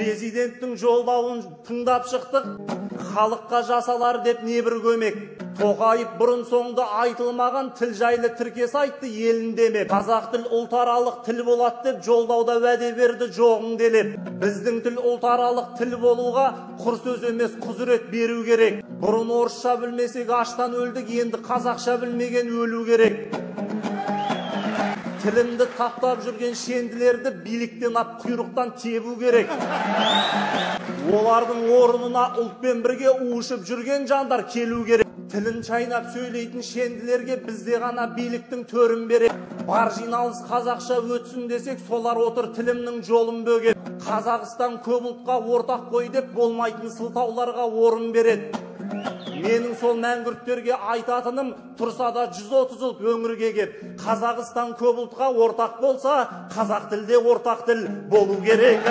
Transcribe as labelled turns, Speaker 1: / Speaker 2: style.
Speaker 1: Президенттің жолдауын тыңдап шықтық. Халыққа жасалар деп небір көмек. Тоқаев бұрын соңды айтылмаған тіл жайлы тіркес айтты елін демеп. Қазақ тіл ұлтаралық тіл болады деп жолдауда уәде берді жоғын делеп. Біздің тіл ұлтаралық тіл болуға құр сөз емес құзырет беру керек. Бұрын орысша білмесек аштан өлдік, енді қазақша білмеген өлу керек. Тілімді таптап жүрген шенділерді биліктен ап құйрықтан тебу керек. Олардың орнына ұлтпен бірге уышып жүрген жандар келу керек. Тілін чайнап сөйлейтін шенділерге бізде ғана биліктің төрін береді. Бар жиналыс қазақша өтсін десек, солар отыр тілімнің жолын бөгет. Қазақстан көп ұлтқа ортақ қой деп болмайтын сылтауларға орын береді. Менің сол мәңгүрттерге айтатыным, тұрса да 130 ұлт өңірге кеп, Қазақстан көп ұлтқа ортақ болса, қазақ тілде ортақ тіл болу керек.